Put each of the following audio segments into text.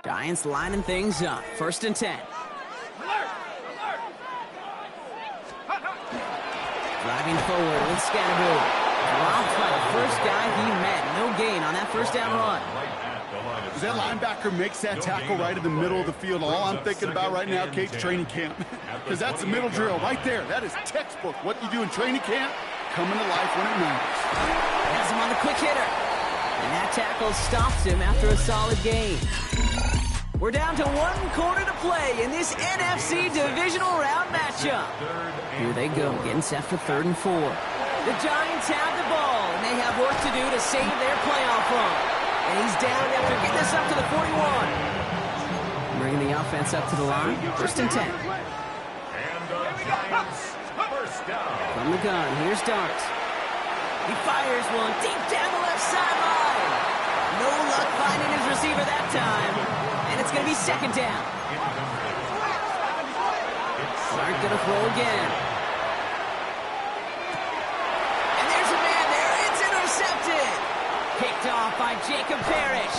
Giants lining things up. 1st and 10. Driving forward with Scatteroo. Dropped by the first guy he met. No gain on that first down run. That linebacker makes that tackle right in the middle of the field. All I'm thinking about right now, Kate's training camp. Because that's the middle drill right there. That is textbook. What you do in training camp, coming to life when it matters. Has him on the quick hitter. And that tackle stops him after a solid gain. We're down to 1 quarter to play in this NFC divisional round matchup. Here they go, getting set for 3rd and 4. The Giants have the ball, and they have work to do to save their playoff run. And he's down after getting this up to the 41. Bringing the offense up to the line. 1st and 10. And the Giants first down. From the gun, here's Dart. He fires one deep down the left sideline. No luck finding his receiver that time. And it's going to be 2nd down. Clark going to throw again. And there's a man there. It's intercepted. Picked off by Jacob Parrish.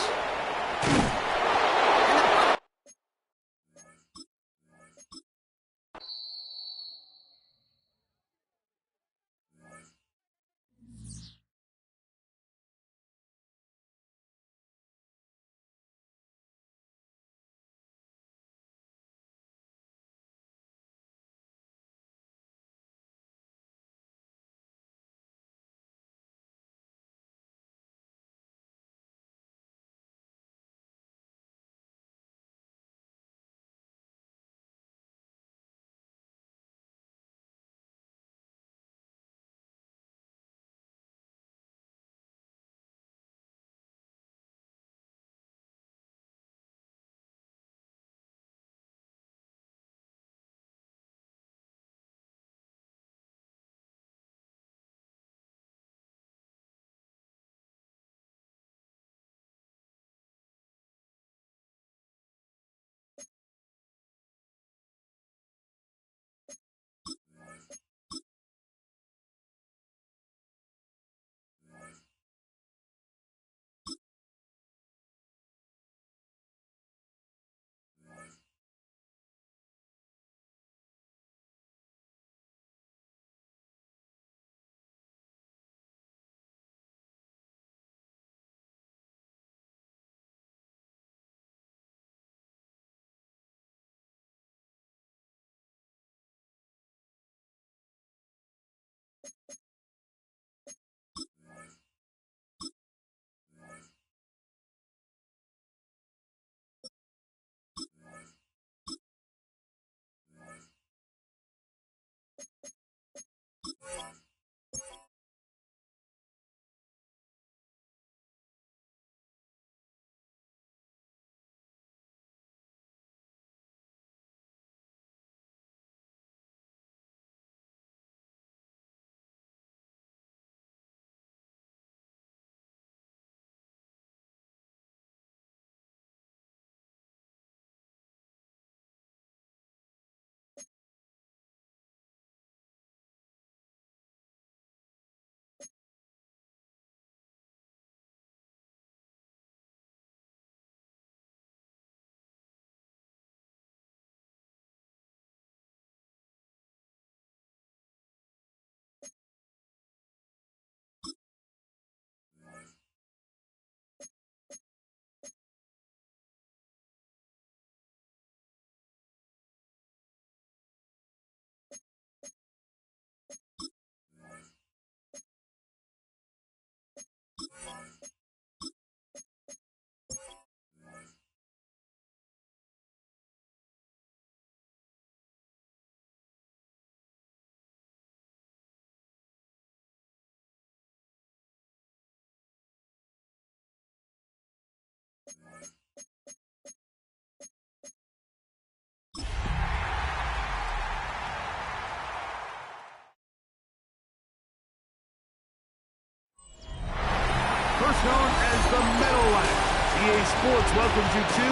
First known as the Meadowlands, EA Sports welcomes you to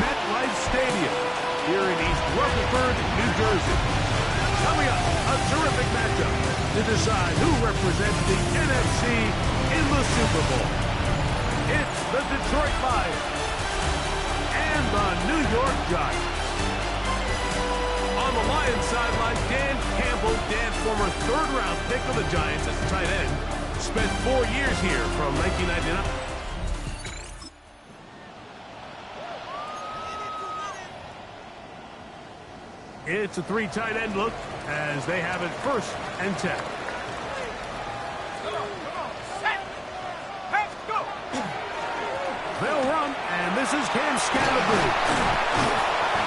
MetLife Stadium here in East Rutherford, New Jersey. Coming up, a terrific matchup to decide who represents the NFC in the Super Bowl. It's the Detroit Lions and the New York Giants. On the Lions sideline, Dan Campbell, Dan, former third-round pick of the Giants as a tight end, spent 4 years here from 1999. It's a 3 tight end look as they have it 1st and 10. They'll run, and this is Cam Scattergood.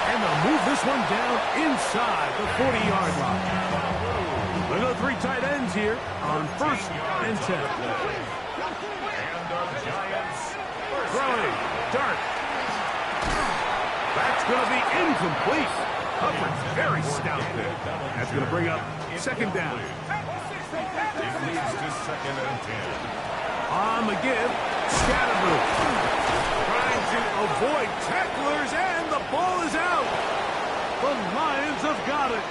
And they'll move this one down inside the 40-yard line. Look at the 3 tight ends here on 1st and 10. And the Giants Throwing, dart. That's going to be incomplete. Coverage very stout there. That's going to bring up 2nd down. It leads to 2nd and 10. On the give, Scattergood trying to avoid tacklers, and the ball is out. The Lions have got it.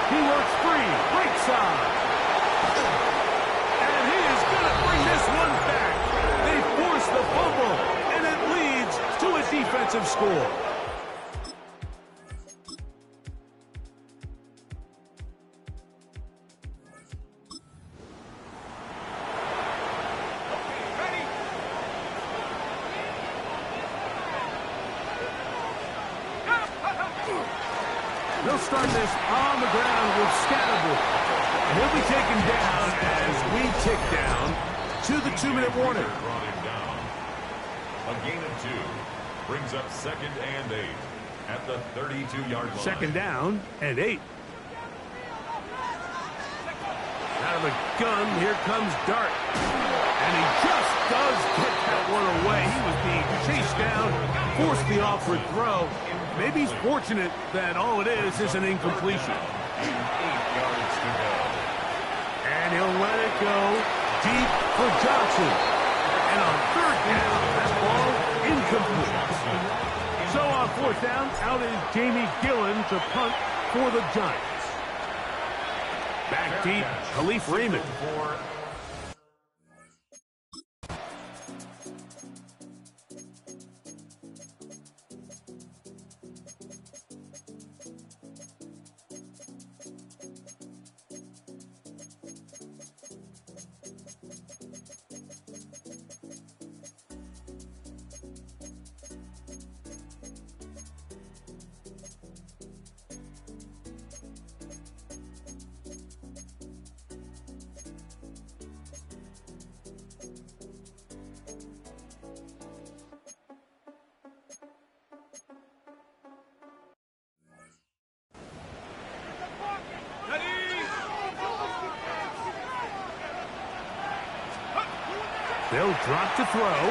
He works free, right side. And he is going to bring this one back. They force the fumble, and it leads to a defensive score. They'll start this on the ground with Scattergood. And he'll be taken down as we tick down to the 2-minute warning. Brought him down. A gain of 2 brings up 2nd and 8 at the 32-yard line. 2nd down and 8. Out of the gun, here comes Dart. And he just does get that one away. He was being chased down, forced the awkward throw. Maybe he's fortunate that all it is an incompletion. 8 yards to go. And he'll let it go deep for Johnson. And on 3rd down, that ball incomplete. So on 4th down, out is Jamie Gillen to punt for the Giants. Back deep, Khalif Raymond. They'll drop to throw.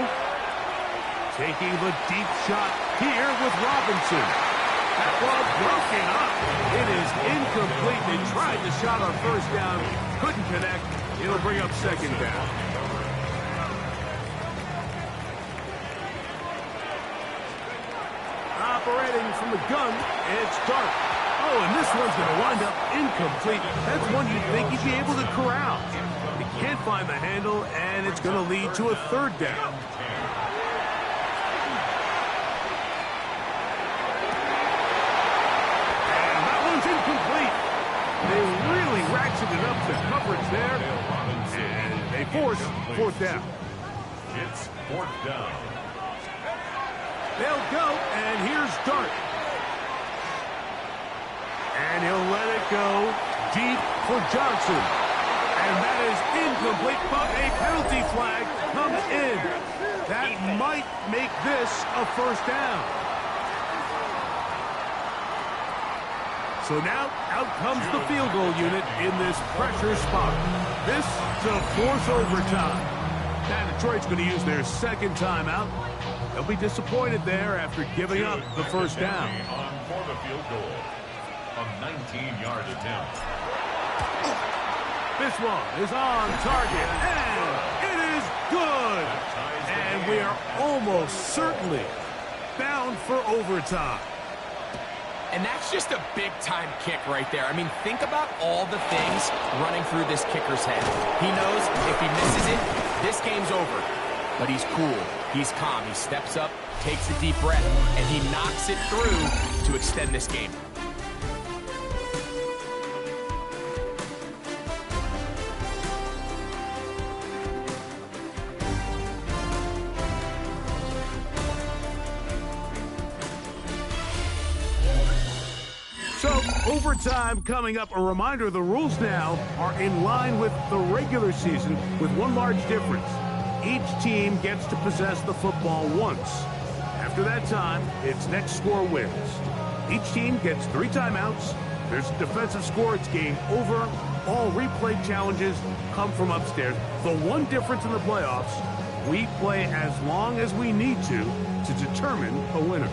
Taking the deep shot here with Robinson. That ball broken up. It is incomplete. They tried the shot on 1st down. Couldn't connect. It'll bring up 2nd down. Operating from the gun, it's Dart. Oh, and this one's going to wind up incomplete. That's one you'd think he'd be able to corral. He can't find the handle, and it's going to lead to a 3rd down. And that one's incomplete. They really ratcheted up the coverage there, and they force 4th down. It's 4th down. They'll go, and here's Dart. And he'll let it go deep for Johnson. And that is incomplete, but a penalty flag comes in. That might make this a 1st down. So now, out comes the field goal unit in this pressure spot. This to force overtime. Now Detroit's going to use their 2nd timeout. They'll be disappointed there after giving up the 1st down. On for the field goal. A 19-yard attempt. This one is on target, and it is good. And we are almost certainly bound for overtime. And that's just a big-time kick right there. I mean, think about all the things running through this kicker's head. He knows if he misses it, this game's over. but he's cool, he's calm, he steps up, takes a deep breath, and he knocks it through to extend this game. So, overtime coming up. A reminder, the rules now are in line with the regular season with one large difference. Each team gets to possess the football once. After that time, its next score wins. Each team gets 3 timeouts. There's a defensive score, it's game over. All replay challenges come from upstairs. The one difference in the playoffs, we play as long as we need to determine a winner.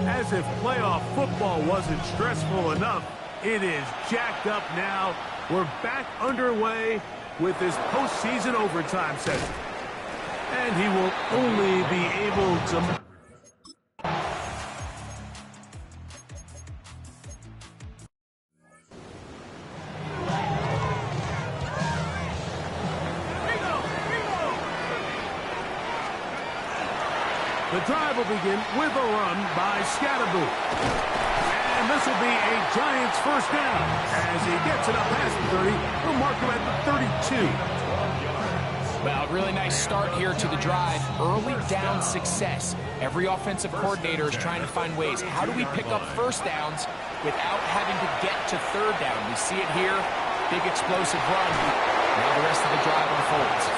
As if playoff football wasn't stressful enough, it is jacked up now. We're back underway with this postseason overtime session. And he will only be able to... The drive will begin with a run by Scatterboot. And this will be a Giants first down. As he gets it up past the 30, he'll mark him at the 32. Well, really nice start here to the drive. Early down success. Every offensive coordinator is trying to find ways. How do we pick up first downs without having to get to third down? We see it here. Big explosive run. Now the rest of the drive unfolds.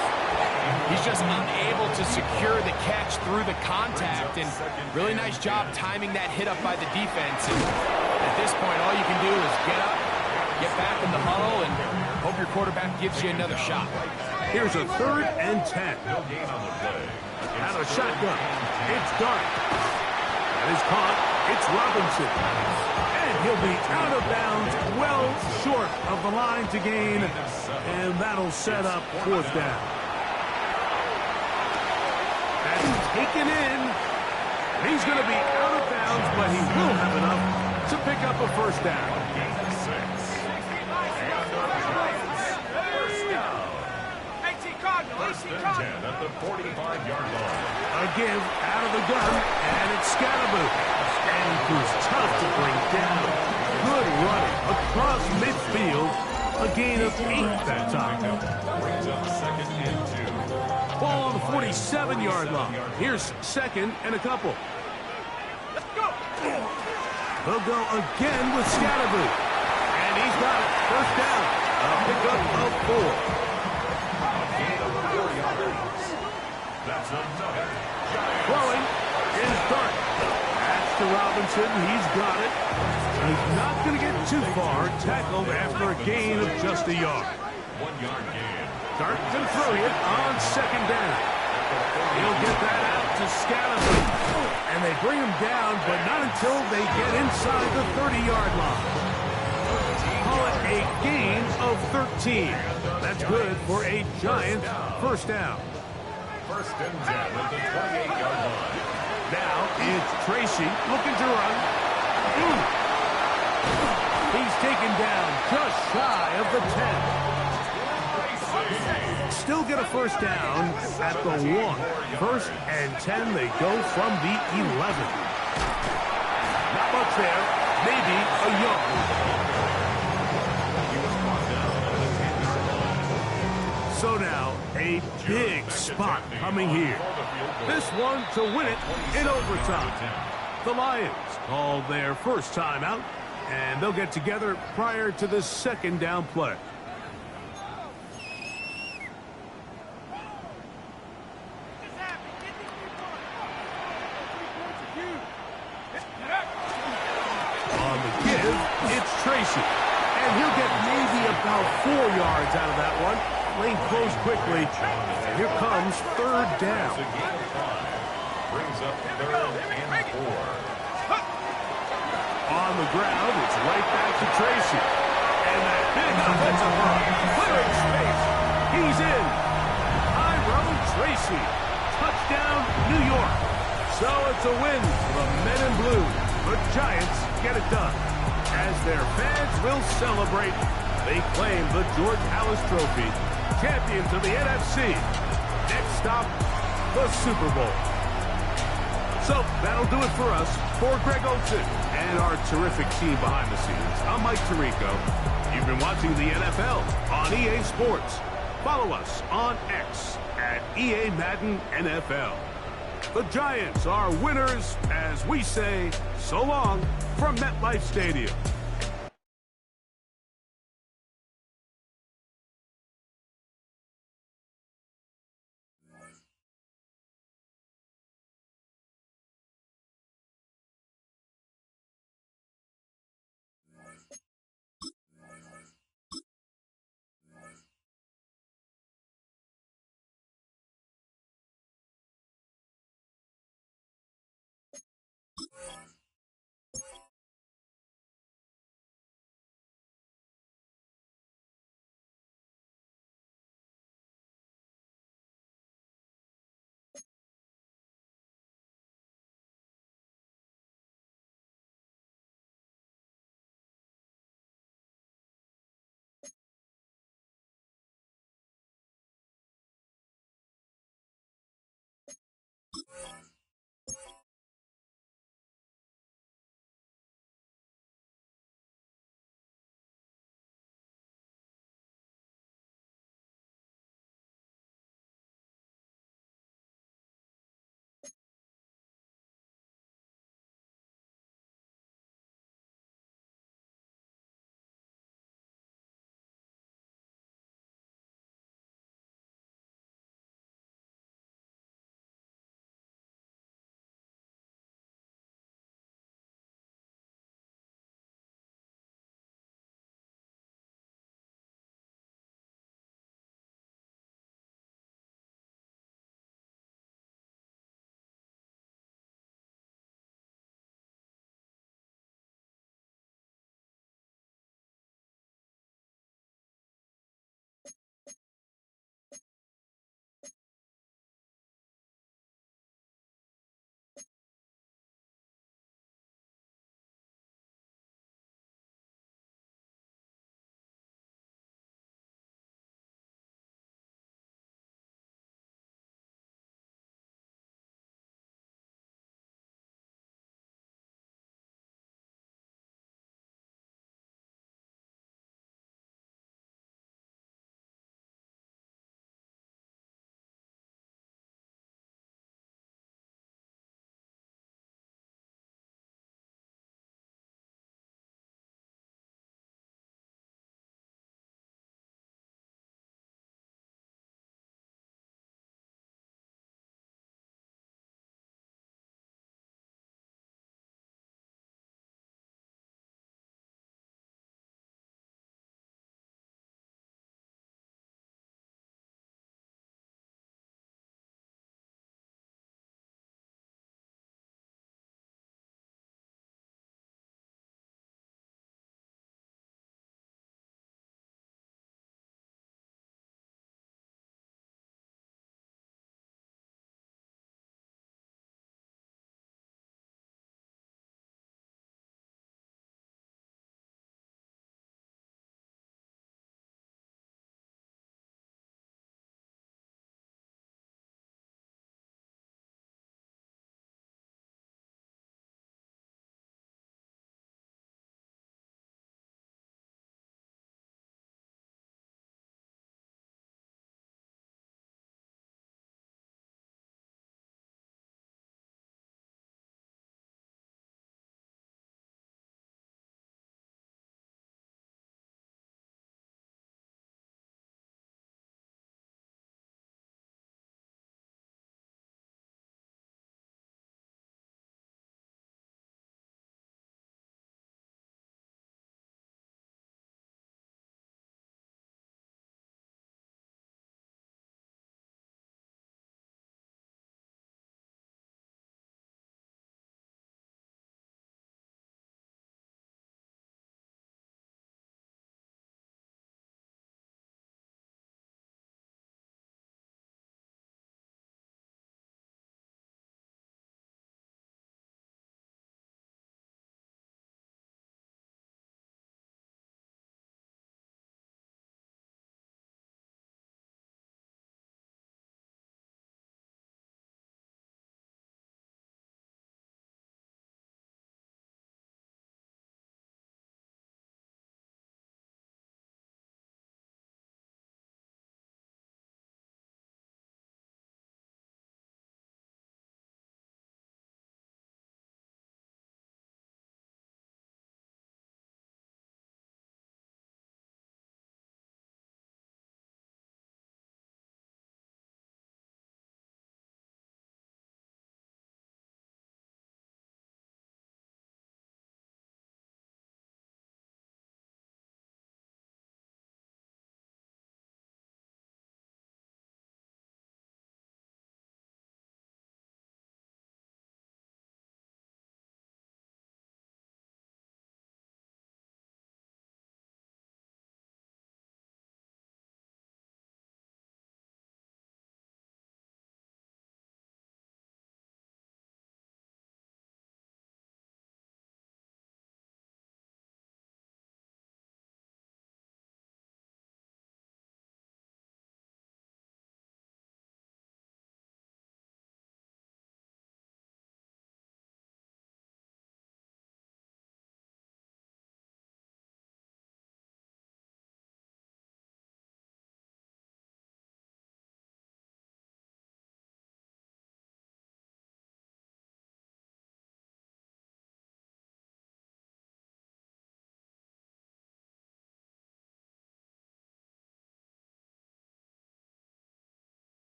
He's just unable to secure the catch through the contact, and really nice job timing that hit up by the defense. And at this point, all you can do is get up, get back in the huddle, and hope your quarterback gives you another shot. Here's a 3rd and 10. Out of shotgun. It's Dart. That is caught. It's Robinson. And he'll be out of bounds, well short of the line to gain, and that'll set up 4th down. Taken in. He's going to be out of bounds, but he will have enough to pick up a first down. First and 10 at the 45-yard line. A give out of the gun, and it's Scatterboot. And he proves tough to bring down. Good running across midfield. A gain of 8 that time. Brings up 2nd and 2. Ball on the 47-yard line. Here's 2nd and a couple. Let's go. They'll go again with Scatterboot. And he's got it. First down. A pickup of 4. That's another. Throwing is Dart. That's to Robinson. He's got it. He's not going to get too far. Tackled after a gain of just a yard. 1-yard gain. Dart can throw it on 2nd down. He'll get that out to Scatterboot. And they bring him down, but not until they get inside the 30-yard line. Call it a gain of 13. That's good for a Giant first down. First and 10 at the 28-yard line. Now it's Tracy looking to run. He's taken down just shy of the 10. Still get a first down at the 1. 1st and 10, they go from the 11. Not much there. Maybe a yard. So now, a big spot coming here. This one to win it in overtime. The Lions called their first timeout, and they'll get together prior to the 2nd down play. On the give, it's Tracy. And he'll get maybe about 4 yards out of that one. Lane closed quickly. And here comes 3rd down. Brings up 3rd and 4. On the ground, it's right back to Tracy. And that big offensive run, clearing space. He's in. Tyrone Tracy. Touchdown, New York. So it's a win for the men in blue. The Giants get it done. As their fans will celebrate, they claim the George Halas Trophy, champions of the NFC. Next stop, the Super Bowl. So that'll do it for us. For Greg Olson and our terrific team behind the scenes, I'm Mike Tirico. You've been watching the NFL on EA Sports. Follow us on X at EA Madden NFL. The Giants are winners as we say so long from MetLife Stadium.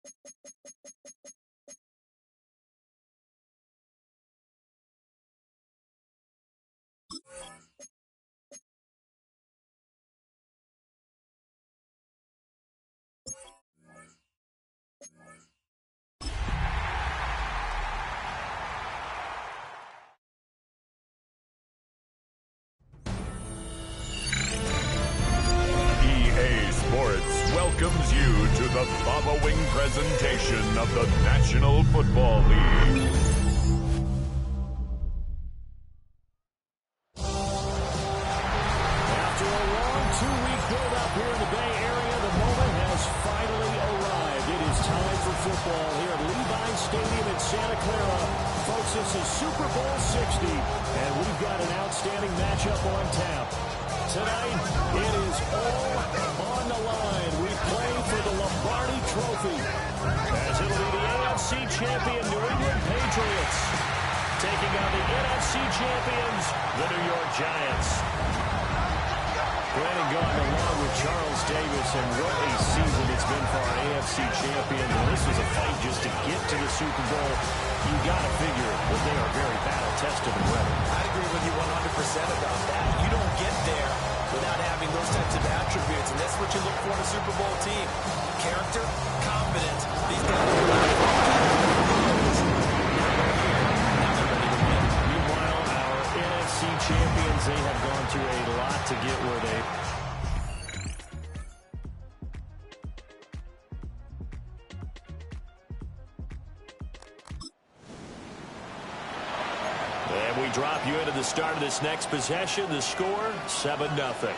EA Sports welcomes you to the following presentation of the National Football League. After a long two-week build-up here in the Bay Area, the moment has finally arrived. It is time for football here at Levi Stadium in Santa Clara. Folks, this is Super Bowl 60, and we've got an outstanding matchup on tap. Tonight, it is all on the line. We play for the Lombardi Trophy, as it'll be the AFC champion New England Patriots taking on the NFC champions, the New York Giants. Brandon Gaudin along with Charles Davis, and what a season it's been for our AFC champions. And this was a fight just to get to the Super Bowl. You got to figure that they are very battle-tested already. I agree with you 100% about that. You don't get there without having those types of attributes, and that's what you look for in a Super Bowl team. Character, confidence. These guys are Meanwhile, our NFC champions, they have gone through a lot to get where they... And we drop you into the start of this next possession. The score, 7-0.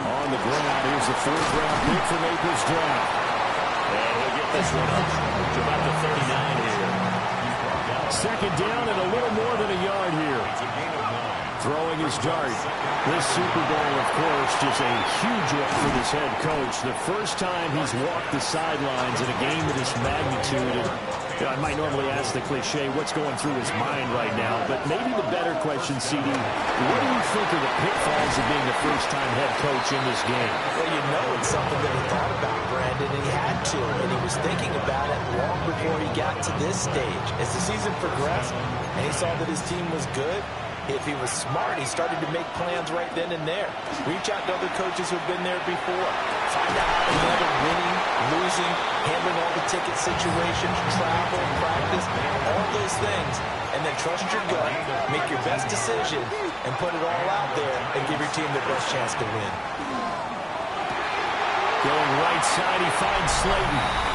On the ground, here's the 4th-round pick from April's draft. And he'll get this one up to about the 39 here. 2nd down and a little more than a yard here. Throwing his dart. This Super Bowl, of course, just a huge one for this head coach. The first time he's walked the sidelines in a game of this magnitude. And, I might normally ask the cliche, what's going through his mind right now? But maybe the better question, CD, what do you think of the pitfalls of being the first-time head coach in this game? Well, you know it's something that he thought about, Brandon, and he had to. And he was thinking about it long before he got to this stage. As the season progressed and he saw that his team was good, if he was smart, he started to make plans right then and there. Reach out to other coaches who've been there before. Find out how to handle winning, losing, handling all the ticket situations, travel, practice, all those things. And then trust your gut, make your best decision, and put it all out there and give your team the best chance to win. Going right side, he finds Slayton.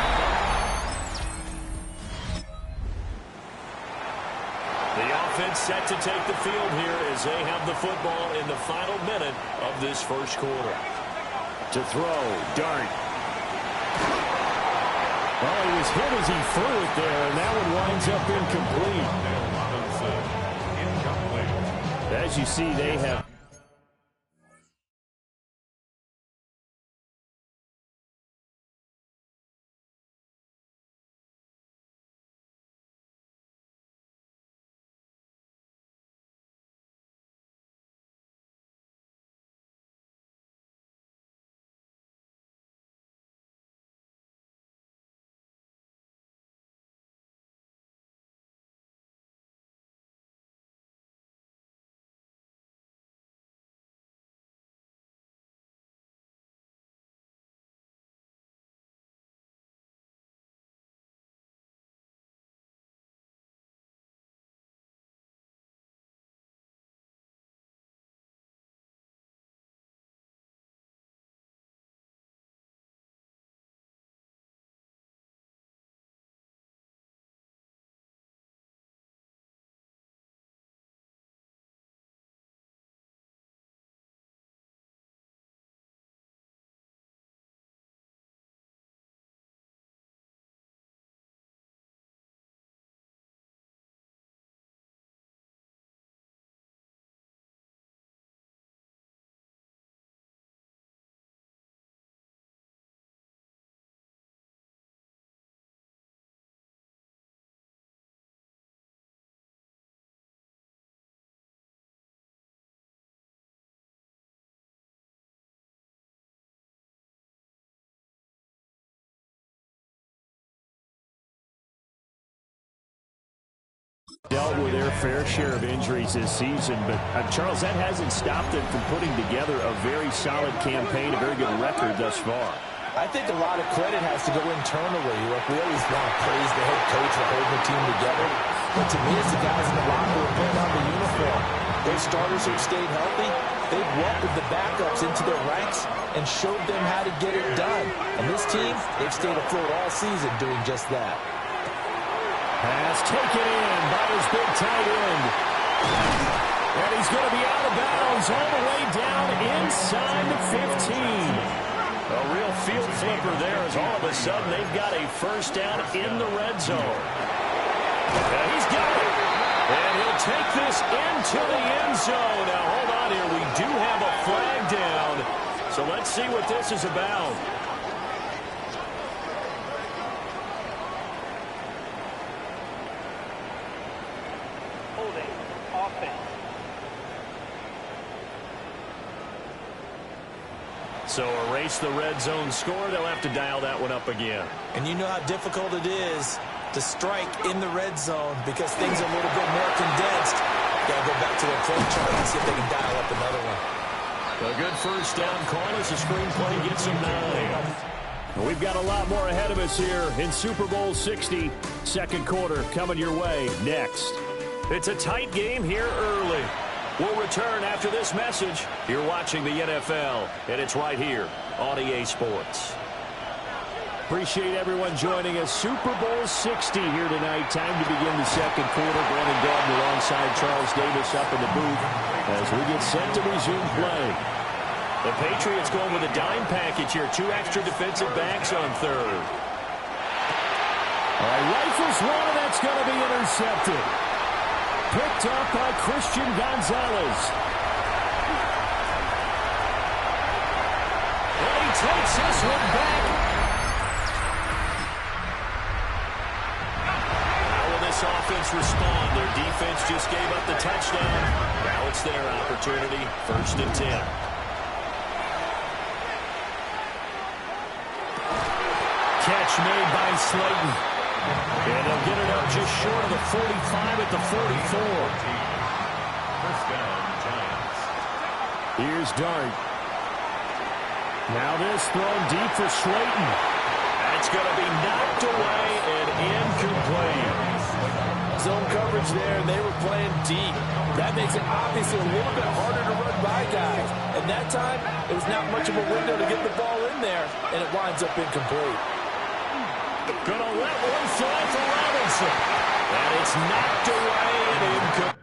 Offense set to take the field here as they have the football in the final minute of this first quarter. To throw, dart. Oh, he was hit as he threw it there, and that one winds up incomplete. As you see, they have... dealt with their fair share of injuries this season, but Charles, that hasn't stopped them from putting together a very solid campaign, a very good record thus far. I think a lot of credit has to go internally. Look, we always want to praise the head coach for holding the team together, but to me, it's the guys in the locker room putting on the uniform. Those starters who've stayed healthy, they've welcomed the backups into their ranks and showed them how to get it done. And this team, they've stayed afloat all season doing just that. Pass taken in by his big tight end. And he's going to be out of bounds all the way down inside the 15. A real field flipper there as all of a sudden they've got a first down in the red zone. And he's got it. And he'll take this into the end zone. Now hold on here. We do have a flag down. So let's see what this is about. So erase the red zone score. They'll have to dial that one up again. And you know how difficult it is to strike in the red zone because things are a little bit more condensed. Got to go back to their play chart and see if they can dial up another one. A good first down call as the screenplay gets him 9. We've got a lot more ahead of us here in Super Bowl 60. Second quarter coming your way next. It's a tight game here early. We'll return after this message. You're watching the NFL, and it's right here on EA Sports. Appreciate everyone joining us. Super Bowl 60 here tonight. Time to begin the second quarter. Brandon Gordon alongside Charles Davis up in the booth as we get set to resume play. The Patriots going with a dime package here. 2 extra defensive backs on third. All right, rifles one, and that's going to be intercepted. Picked up by Christian Gonzalez. And he takes this one back. How will this offense respond? Their defense just gave up the touchdown. Now it's their opportunity. 1st and 10. Catch made by Slayton. And they'll get it up just short of the 45 at the 44. First down, Giants. Here's Dart. Now this thrown deep for Slayton. That's going to be knocked away and incomplete. Zone coverage there, and they were playing deep. That makes it obviously a little bit harder to run by guys. And that time, it was not much of a window to get the ball in there, and it winds up incomplete. Gonna let one fly for Robinson. And it's knocked away and incomplete.